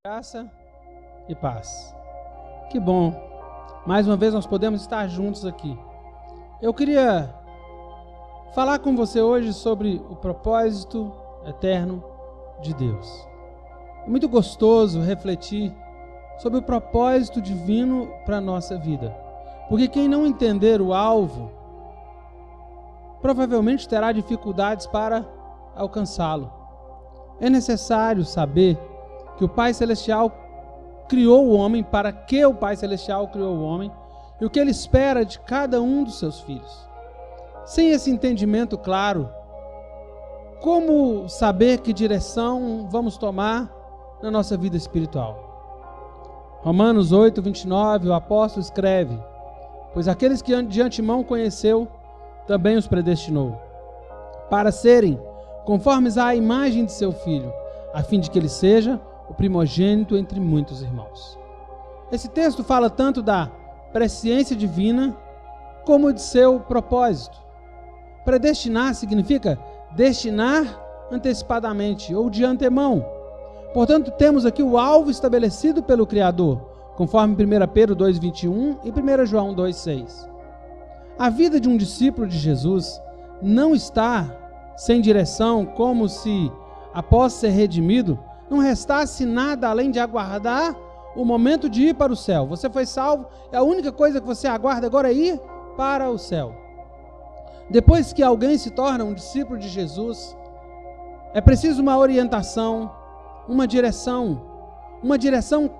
Graça e paz. Que bom, mais uma vez nós podemos estar juntos aqui. Eu queria falar com você hoje sobre o propósito eterno de Deus. É muito gostoso refletir sobre o propósito divino para a nossa vida, porque quem não entender o alvo provavelmente terá dificuldades para alcançá-lo. É necessário saber que o Pai Celestial criou o homem, para que o Pai Celestial criou o homem e o que Ele espera de cada um dos seus filhos. Sem esse entendimento claro, como saber que direção vamos tomar na nossa vida espiritual? Romanos 8, 29, o apóstolo escreve: pois aqueles que de antemão conheceu, também os predestinou, para serem conformes à imagem de seu Filho, a fim de que ele seja o primogênito entre muitos irmãos. Esse texto fala tanto da presciência divina como de seu propósito. Predestinar significa destinar antecipadamente ou de antemão. Portanto, temos aqui o alvo estabelecido pelo Criador, conforme 1 Pedro 2,21 e 1 João 2,6. A vida de um discípulo de Jesus não está sem direção, como se, após ser redimido, não restasse nada além de aguardar o momento de ir para o céu. Você foi salvo, é a única coisa que você aguarda agora é ir para o céu. Depois que alguém se torna um discípulo de Jesus, é preciso uma orientação, uma direção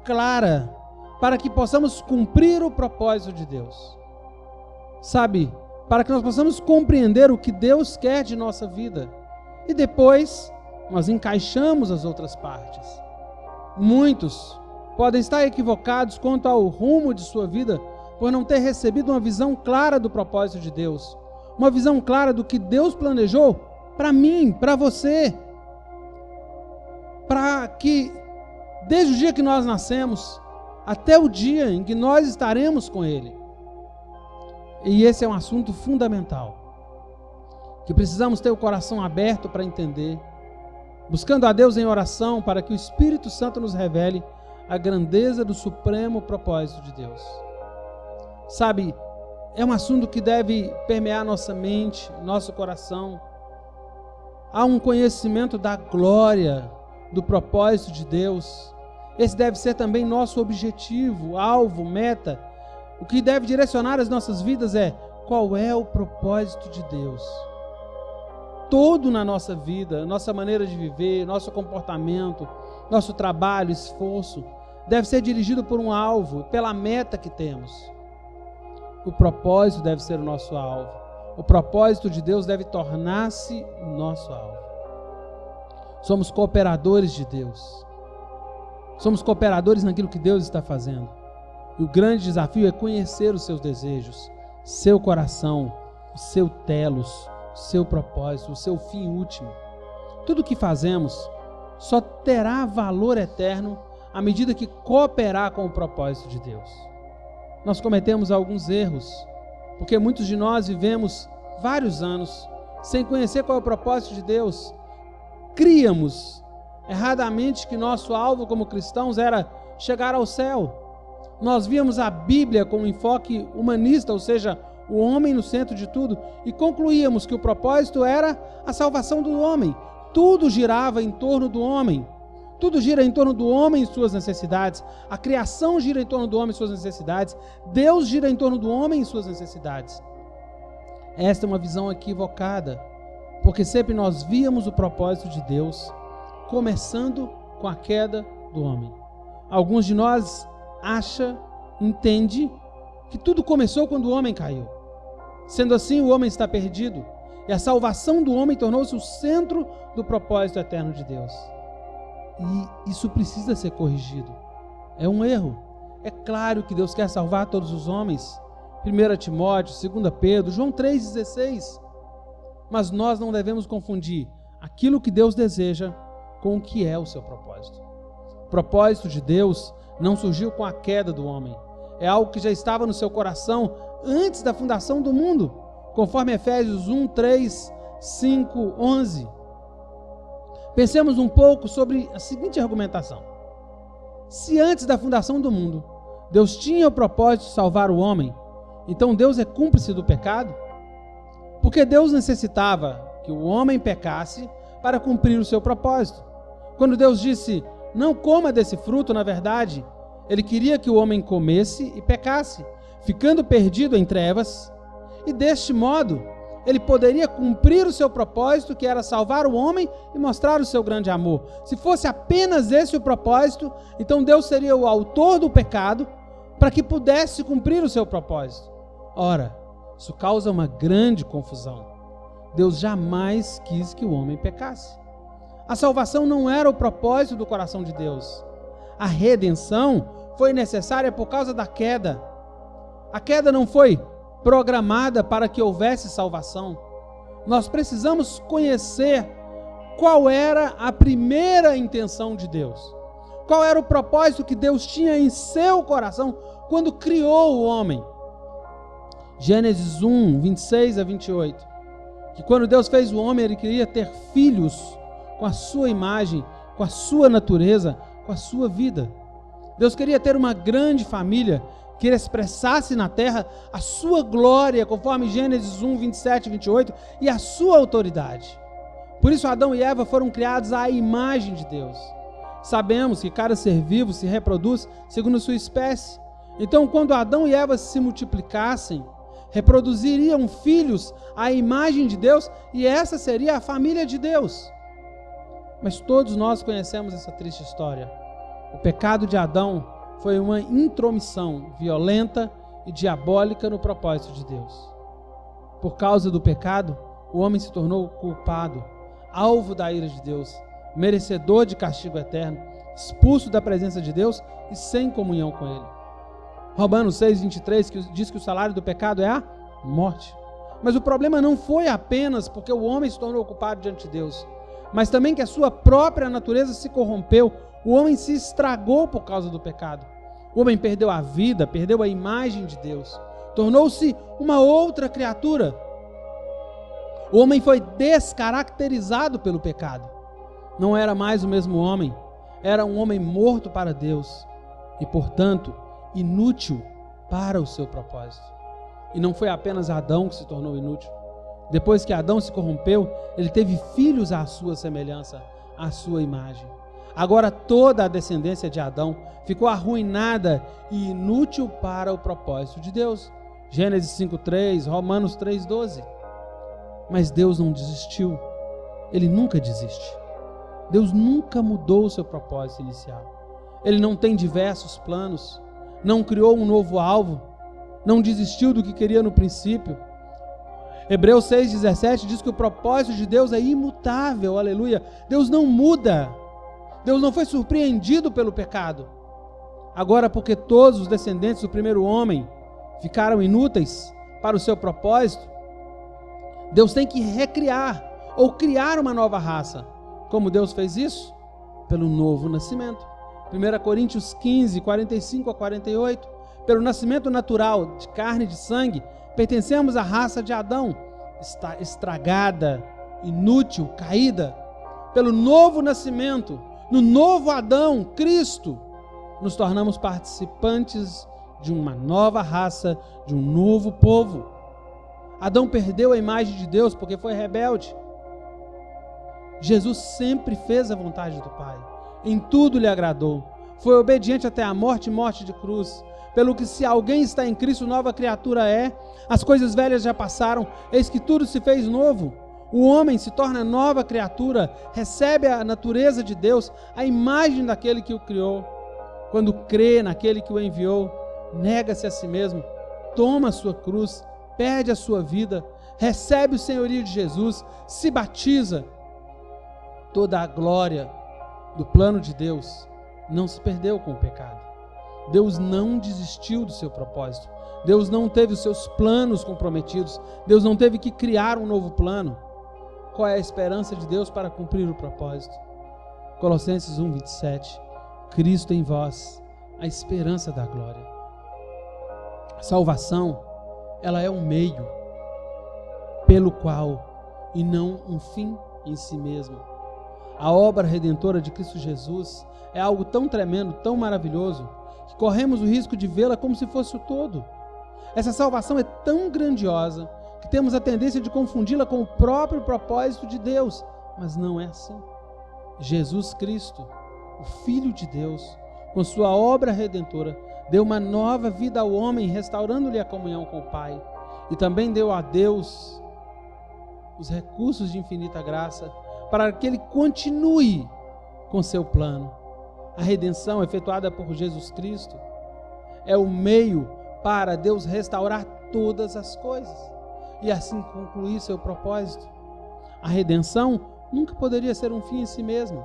clara para que possamos cumprir o propósito de Deus. Sabe, para que nós possamos compreender o que Deus quer de nossa vida. E depois nós encaixamos as outras partes. Muitos podem estar equivocados quanto ao rumo de sua vida por não ter recebido uma visão clara do propósito de Deus, uma visão clara do que Deus planejou para mim, para você, para que desde o dia que nós nascemos até o dia em que nós estaremos com Ele. E esse é um assunto fundamental, que precisamos ter o coração aberto para entender, buscando a Deus em oração para que o Espírito Santo nos revele a grandeza do supremo propósito de Deus. Sabe, é um assunto que deve permear nossa mente, nosso coração. Há um conhecimento da glória, do propósito de Deus. Esse deve ser também nosso objetivo, alvo, meta. O que deve direcionar as nossas vidas é: qual é o propósito de Deus? Todo na nossa vida, nossa maneira de viver, nosso comportamento, nosso trabalho, esforço, deve ser dirigido por um alvo, pela meta que temos. O propósito deve ser o nosso alvo. O propósito de Deus deve tornar-se o nosso alvo. Somos cooperadores de Deus. Somos cooperadores naquilo que Deus está fazendo. E o grande desafio é conhecer os seus desejos, seu coração, o seu telos, o seu propósito, o seu fim último. Tudo o que fazemos só terá valor eterno à medida que cooperar com o propósito de Deus. Nós cometemos alguns erros, porque muitos de nós vivemos vários anos sem conhecer qual é o propósito de Deus. Criamos erradamente que nosso alvo como cristãos era chegar ao céu. Nós víamos a Bíblia com um enfoque humanista, ou seja, o homem no centro de tudo, e concluíamos que o propósito era a salvação do homem. Tudo girava em torno do homem. Tudo gira em torno do homem e suas necessidades. A criação gira em torno do homem e suas necessidades. Deus gira em torno do homem e suas necessidades. Esta é uma visão equivocada, porque sempre nós víamos o propósito de Deus começando com a queda do homem. Alguns de nós entende que tudo começou quando o homem caiu. Sendo assim, o homem está perdido e a salvação do homem tornou-se o centro do propósito eterno de Deus. E isso precisa ser corrigido. É um erro. É claro que Deus quer salvar todos os homens. 1 Timóteo, 2 Pedro, João 3,16. Mas nós não devemos confundir aquilo que Deus deseja com o que é o seu propósito. O propósito de Deus não surgiu com a queda do homem. É algo que já estava no seu coração antes da fundação do mundo, conforme Efésios 1, 3, 5, 11. Pensemos um pouco sobre a seguinte argumentação. Se antes da fundação do mundo, Deus tinha o propósito de salvar o homem, então Deus é cúmplice do pecado? Porque Deus necessitava que o homem pecasse para cumprir o seu propósito. Quando Deus disse, não coma desse fruto, na verdade, Ele queria que o homem comesse e pecasse, ficando perdido em trevas, e deste modo, Ele poderia cumprir o seu propósito, que era salvar o homem e mostrar o seu grande amor. Se fosse apenas esse o propósito, então Deus seria o autor do pecado, para que pudesse cumprir o seu propósito. Ora, isso causa uma grande confusão. Deus jamais quis que o homem pecasse. A salvação não era o propósito do coração de Deus. A redenção foi necessária por causa da queda. A queda não foi programada para que houvesse salvação. Nós precisamos conhecer qual era a primeira intenção de Deus. Qual era o propósito que Deus tinha em seu coração quando criou o homem. Gênesis 1, 26 a 28. Que quando Deus fez o homem, Ele queria ter filhos com a sua imagem, com a sua natureza, com a sua vida. Deus queria ter uma grande família que Ele expressasse na terra a sua glória, conforme Gênesis 1, 27 e 28, e a sua autoridade. Por isso Adão e Eva foram criados à imagem de Deus. Sabemos que cada ser vivo se reproduz segundo a sua espécie. Então, quando Adão e Eva se multiplicassem, reproduziriam filhos à imagem de Deus, e essa seria a família de Deus. Mas todos nós conhecemos essa triste história. O pecado de Adão foi uma intromissão violenta e diabólica no propósito de Deus. Por causa do pecado, o homem se tornou culpado, alvo da ira de Deus, merecedor de castigo eterno, expulso da presença de Deus e sem comunhão com Ele. Romanos 6, 23 diz que o salário do pecado é a morte. Mas o problema não foi apenas porque o homem se tornou culpado diante de Deus, mas também que a sua própria natureza se corrompeu. O homem se estragou por causa do pecado. O homem perdeu a vida, perdeu a imagem de Deus, tornou-se uma outra criatura. O homem foi descaracterizado pelo pecado. Não era mais o mesmo homem, era um homem morto para Deus e, portanto, inútil para o seu propósito. E não foi apenas Adão que se tornou inútil. Depois que Adão se corrompeu, ele teve filhos à sua semelhança, à sua imagem. Agora toda a descendência de Adão ficou arruinada e inútil para o propósito de Deus. Gênesis 5:3, Romanos 3:12. Mas Deus não desistiu. Ele nunca desiste. Deus nunca mudou o seu propósito inicial. Ele não tem diversos planos, não criou um novo alvo, não desistiu do que queria no princípio. Hebreus 6:17 diz que o propósito de Deus é imutável, aleluia. Deus não muda. Deus não foi surpreendido pelo pecado. Agora, porque todos os descendentes do primeiro homem ficaram inúteis para o seu propósito, Deus tem que recriar ou criar uma nova raça. Como Deus fez isso? Pelo novo nascimento. 1 Coríntios 15, 45 a 48. Pelo nascimento natural de carne e de sangue, pertencemos à raça de Adão, está estragada, inútil, caída. Pelo novo nascimento, no novo Adão, Cristo, nos tornamos participantes de uma nova raça, de um novo povo. Adão perdeu a imagem de Deus porque foi rebelde. Jesus sempre fez a vontade do Pai. Em tudo lhe agradou. Foi obediente até a morte e morte de cruz. Pelo que se alguém está em Cristo, nova criatura é. As coisas velhas já passaram, eis que tudo se fez novo. O homem se torna nova criatura, recebe a natureza de Deus, a imagem daquele que o criou. Quando crê naquele que o enviou, nega-se a si mesmo, toma a sua cruz, perde a sua vida, recebe o senhorio de Jesus, se batiza. Toda a glória do plano de Deus não se perdeu com o pecado. Deus não desistiu do seu propósito. Deus não teve os seus planos comprometidos. Deus não teve que criar um novo plano. Qual é a esperança de Deus para cumprir o propósito? Colossenses 1, 27. Cristo em vós, a esperança da glória. A salvação, ela é um meio pelo qual, e não um fim em si mesmo. A obra redentora de Cristo Jesus é algo tão tremendo, tão maravilhoso, que corremos o risco de vê-la como se fosse o todo. Essa salvação é tão grandiosa que temos a tendência de confundi-la com o próprio propósito de Deus, mas não é assim. Jesus Cristo, o Filho de Deus, com sua obra redentora, deu uma nova vida ao homem, restaurando-lhe a comunhão com o Pai, e também deu a Deus os recursos de infinita graça para que ele continue com seu plano. A redenção efetuada por Jesus Cristo é o meio para Deus restaurar todas as coisas e assim concluir seu propósito. A redenção nunca poderia ser um fim em si mesma,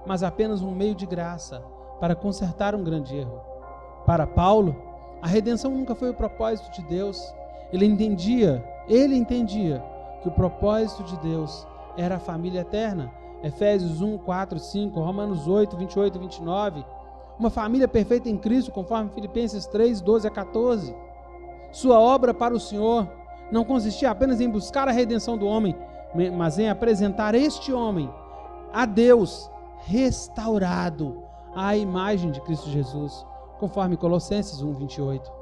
mas apenas um meio de graça para consertar um grande erro. Para Paulo, a redenção nunca foi o propósito de Deus. Ele entendia que o propósito de Deus era a família eterna. Efésios 1, 4, 5, Romanos 8, 28 e 29. Uma família perfeita em Cristo, conforme Filipenses 3, 12 a 14. Sua obra para o Senhor não consistia apenas em buscar a redenção do homem, mas em apresentar este homem a Deus restaurado à imagem de Cristo Jesus, conforme Colossenses 1, 28.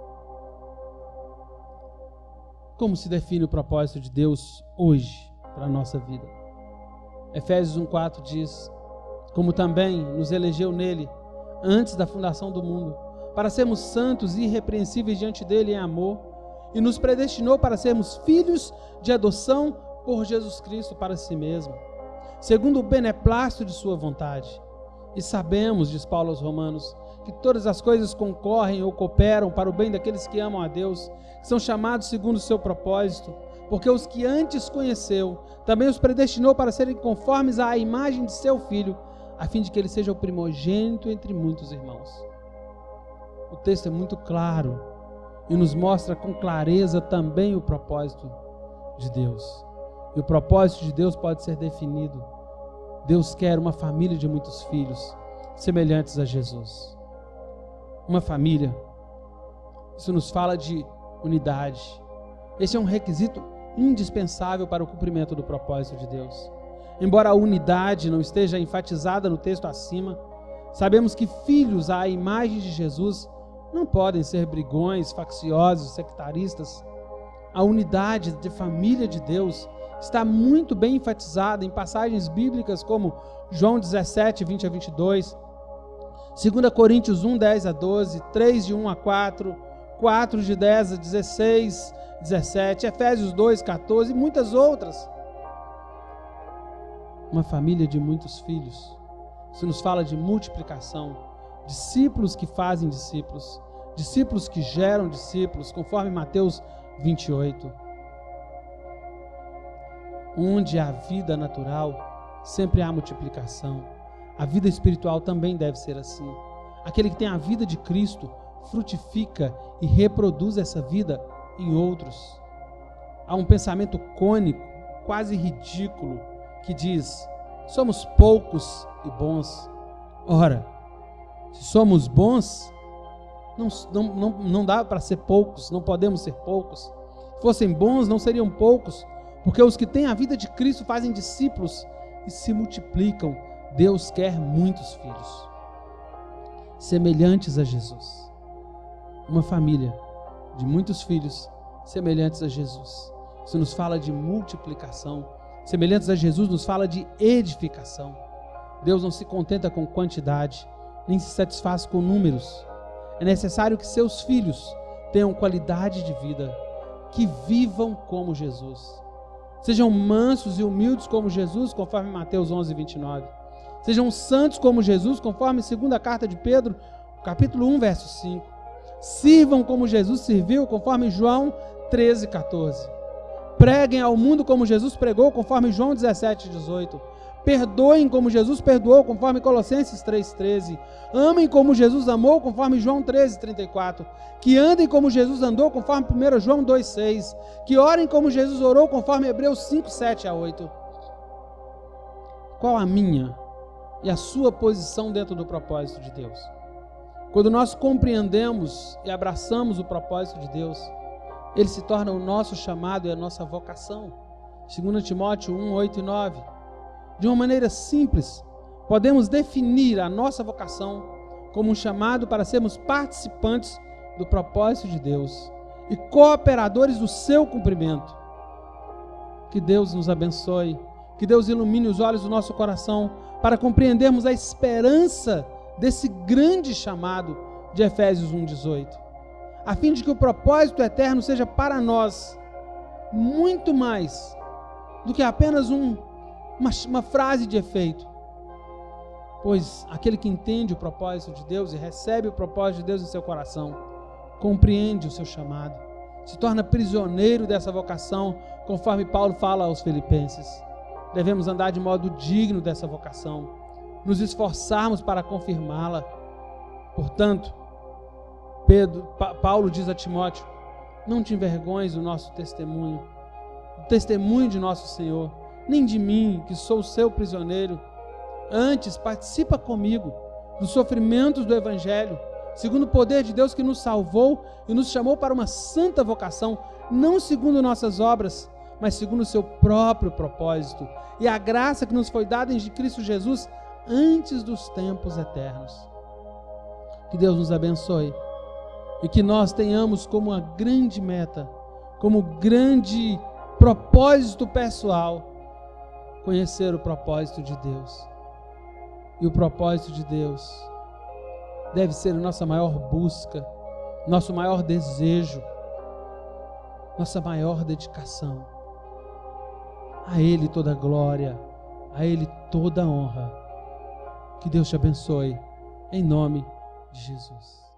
Como se define o propósito de Deus hoje para a nossa vida? Efésios 1,4 diz: como também nos elegeu nele, antes da fundação do mundo, para sermos santos e irrepreensíveis diante dele em amor, e nos predestinou para sermos filhos de adoção por Jesus Cristo para si mesmo, segundo o beneplácito de sua vontade. E sabemos, diz Paulo aos Romanos, que todas as coisas concorrem ou cooperam para o bem daqueles que amam a Deus, que são chamados segundo o seu propósito, porque os que antes conheceu, também os predestinou para serem conformes à imagem de seu Filho, a fim de que ele seja o primogênito entre muitos irmãos. O texto é muito claro e nos mostra com clareza também o propósito de Deus. E o propósito de Deus pode ser definido. Deus quer uma família de muitos filhos, semelhantes a Jesus. Uma família, isso nos fala de unidade. Esse é um requisito indispensável para o cumprimento do propósito de Deus. Embora a unidade não esteja enfatizada no texto acima, sabemos que filhos à imagem de Jesus não podem ser brigões, facciosos, sectaristas. A unidade de família de Deus está muito bem enfatizada em passagens bíblicas como João 17, 20 a 22, 2 Coríntios 1, 10 a 12, 3 de 1 a 4, 4 de 10 a 16, 17, Efésios 2, 14 e muitas outras. Uma família de muitos filhos. Isso nos fala de multiplicação, discípulos que fazem discípulos, discípulos que geram discípulos, conforme Mateus 28. Onde há vida natural, sempre há multiplicação. A vida espiritual também deve ser assim. Aquele que tem a vida de Cristo frutifica e reproduz essa vida em outros. Há um pensamento cônico, quase ridículo, que diz: somos poucos e bons. Ora, se somos bons, não dá para ser poucos, não podemos ser poucos. Se fossem bons, não seriam poucos, porque os que têm a vida de Cristo fazem discípulos e se multiplicam. Deus quer muitos filhos, semelhantes a Jesus. Uma família de muitos filhos, semelhantes a Jesus. Isso nos fala de multiplicação. Semelhantes a Jesus nos fala de edificação. Deus não se contenta com quantidade, nem se satisfaz com números. É necessário que seus filhos tenham qualidade de vida, que vivam como Jesus. Sejam mansos e humildes como Jesus, conforme Mateus 11, 29. Sejam santos como Jesus, conforme 2ª carta de Pedro, capítulo 1, verso 5. Sirvam como Jesus serviu, conforme João 13, 14. Preguem ao mundo como Jesus pregou, conforme João 17, 18. Perdoem como Jesus perdoou, conforme Colossenses 3, 13. Amem como Jesus amou, conforme João 13, 34. Que andem como Jesus andou, conforme 1 João 2, 6. Que orem como Jesus orou, conforme Hebreus 5, 7 a 8. Qual a minha e a sua posição dentro do propósito de Deus? Quando nós compreendemos e abraçamos o propósito de Deus, ele se torna o nosso chamado e a nossa vocação. 2 Timóteo 1, 8 e 9. de uma maneira simples, podemos definir a nossa vocação como um chamado para sermos participantes do propósito de Deus e cooperadores do seu cumprimento. Que Deus nos abençoe, que Deus ilumine os olhos do nosso coração para compreendermos a esperança desse grande chamado de Efésios 1:18, a fim de que o propósito eterno seja para nós muito mais do que apenas uma frase de efeito, pois aquele que entende o propósito de Deus e recebe o propósito de Deus em seu coração, compreende o seu chamado, se torna prisioneiro dessa vocação, conforme Paulo fala aos Filipenses. Devemos andar de modo digno dessa vocação, nos esforçarmos para confirmá-la. Portanto, Paulo diz a Timóteo: não te envergonhes do nosso testemunho, do testemunho de nosso Senhor, nem de mim, que sou seu prisioneiro. Antes, participa comigo dos sofrimentos do Evangelho, segundo o poder de Deus que nos salvou e nos chamou para uma santa vocação, não segundo nossas obras, mas segundo o seu próprio propósito e a graça que nos foi dada em Cristo Jesus antes dos tempos eternos. Que Deus nos abençoe e que nós tenhamos como uma grande meta, como grande propósito pessoal, conhecer o propósito de Deus. E o propósito de Deus deve ser a nossa maior busca, nosso maior desejo, nossa maior dedicação. A Ele toda glória, a Ele toda honra. Que Deus te abençoe, em nome de Jesus.